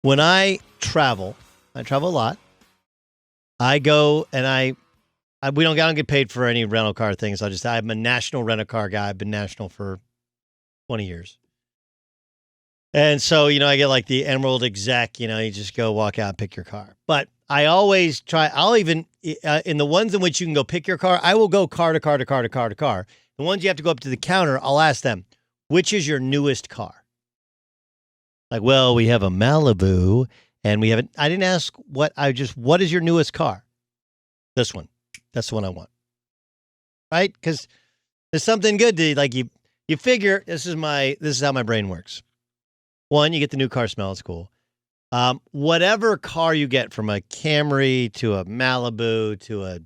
When I travel a lot. I go and we don't get paid for any rental car things. I'm a national rental car guy. I've been national for 20 years. And so, I get like the Emerald exec, you just go walk out and pick your car. But I always I'll even, in the ones in which you can go pick your car, I will go car to car to car to car to car. The ones you have to go up to the counter, I'll ask them, which is your newest car? Like, well, we have a Malibu and I didn't ask what is your newest car? This one. That's the one I want. Right? Because there's something good to, like, you figure, this is how my brain works. One, you get the new car smell. It's cool. Whatever car you get, from a Camry to a Malibu to a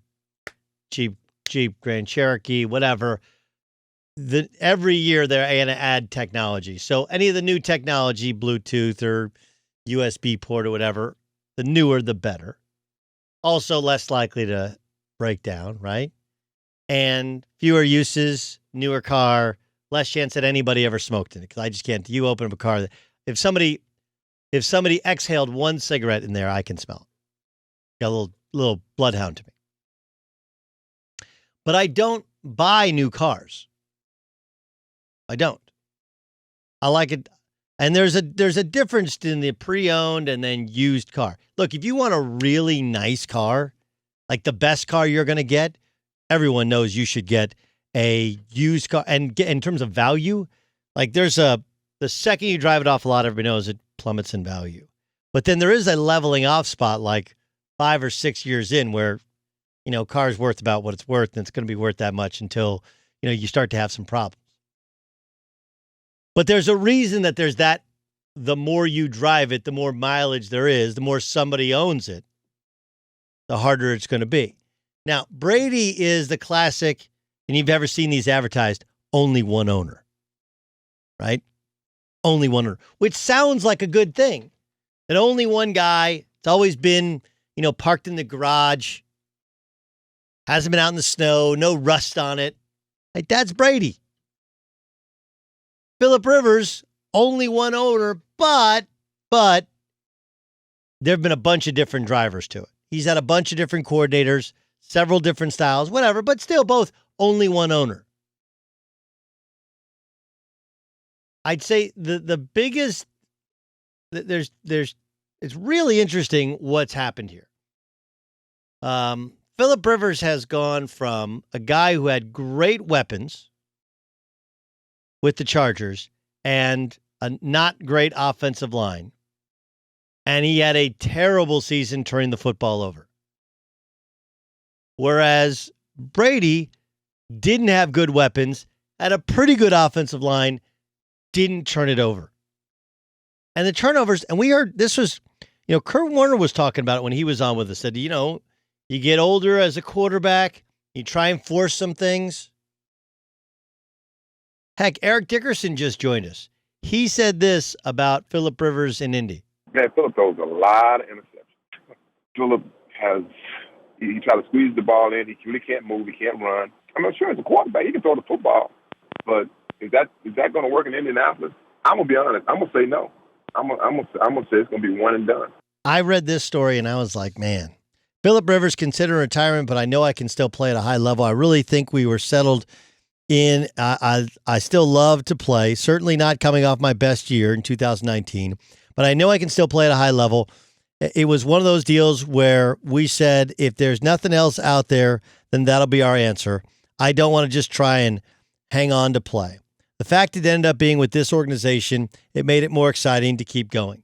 Jeep Grand Cherokee, whatever, every year they're going to add technology. So any of the new technology, Bluetooth or USB port or whatever, the newer, the better. Also less likely to break down, right? And fewer uses, newer car, less chance that anybody ever smoked in it. Because I just can't. You open up a car, if somebody exhaled one cigarette in there, I can smell it. Got a little bloodhound to me. But I don't buy new cars. I don't. I like it. And there's a difference in the pre-owned and then used car. Look, if you want a really nice car, like the best car you're going to get, everyone knows you should get a used car. And in terms of value, like the second you drive it off a lot, everybody knows it plummets in value. But then there is a leveling off spot, like 5 or 6 years in, where, car's worth about what it's worth, and it's going to be worth that much until, you start to have some problems. But there's a reason that there's that. The more you drive it, the more mileage there is, the more somebody owns it, the harder it's going to be. Now, Brady is the classic, and you've ever seen these advertised, only one owner, right? Only one owner, which sounds like a good thing. That only one guy, it's always been, parked in the garage, hasn't been out in the snow, no rust on it. Like, that's Brady. Philp Rivers, only one owner, but there have been a bunch of different drivers to it. He's had a bunch of different coordinators, several different styles, whatever, but still both only one owner. I'd say the biggest, it's really interesting what's happened here. Philp Rivers has gone from a guy who had great weapons with the Chargers and a not great offensive line, and he had a terrible season turning the football over. Whereas Brady didn't have good weapons, had a pretty good offensive line, didn't turn it over. And the turnovers, and we heard this was, Kurt Warner was talking about it when he was on with us, said, you get older as a quarterback, you try and force some things. Heck, Eric Dickerson just joined us. He said this about Philp Rivers in Indy. Man, Philip throws a lot of interceptions. Philip he tries to squeeze the ball in. He really can't move. He can't run. I'm not sure as a quarterback, he can throw the football. But is that going to work in Indianapolis? I'm going to be honest. I'm going to say no. I'm going to say it's going to be one and done. I read this story and I was like, man, Philp Rivers considering retirement, but I know I can still play at a high level. I really think we were settled in. I still love to play, certainly not coming off my best year in 2019, but I know I can still play at a high level. It was one of those deals where we said, if there's nothing else out there, then that'll be our answer. I don't want to just try and hang on to play. The fact it ended up being with this organization, it made it more exciting to keep going.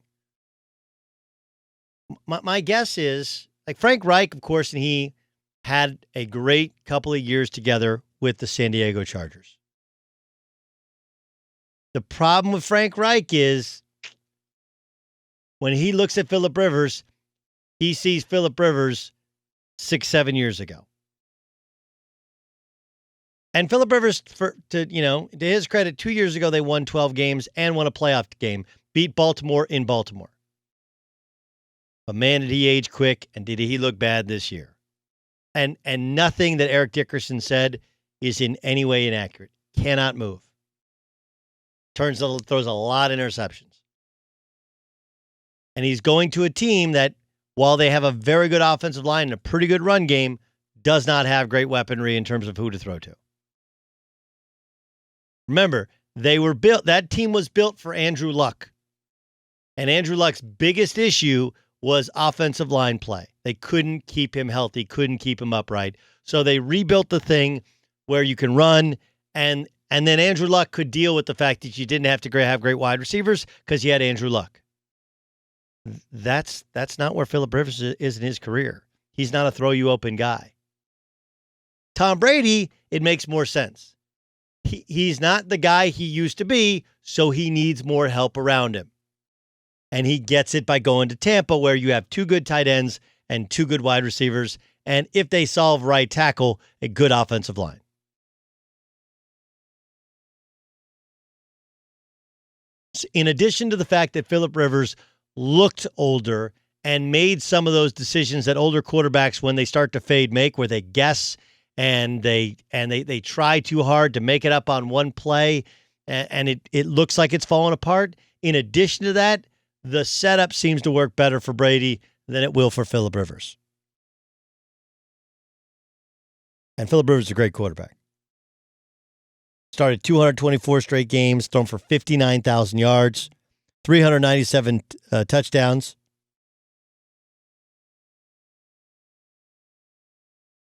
My guess is, like Frank Reich, of course, and he had a great couple of years together with the San Diego Chargers. The problem with Frank Reich is when he looks at Philp Rivers, he sees Philp Rivers 6-7 years ago. And Philp Rivers, to his credit, 2 years ago they won 12 games and won a playoff game, beat Baltimore in Baltimore. But man, did he age quick, and did he look bad this year? And nothing that Eric Dickerson said is in any way inaccurate. Cannot move. Throws a lot of interceptions. And he's going to a team that, while they have a very good offensive line and a pretty good run game, does not have great weaponry in terms of who to throw to. Remember, that team was built for Andrew Luck. And Andrew Luck's biggest issue was offensive line play. They couldn't keep him healthy, couldn't keep him upright. So they rebuilt the thing where you can run, and then Andrew Luck could deal with the fact that you didn't have to have great wide receivers because you had Andrew Luck. That's not where Philip Rivers is in his career. He's not a throw you open guy. Tom Brady, it makes more sense. He's not the guy he used to be, so he needs more help around him. And he gets it by going to Tampa, where you have 2 good tight ends and 2 good wide receivers, and if they solve right tackle, a good offensive line. In addition to the fact that Philip Rivers looked older and made some of those decisions that older quarterbacks, when they start to fade, make, where they guess and they try too hard to make it up on one play, and it looks like it's falling apart. In addition to that, the setup seems to work better for Brady than it will for Philip Rivers. And Philip Rivers is a great quarterback. Started 224 straight games, thrown for 59,000 yards, 397 touchdowns.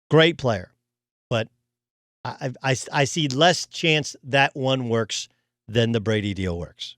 Great player. But I see less chance that one works than the Brady deal works.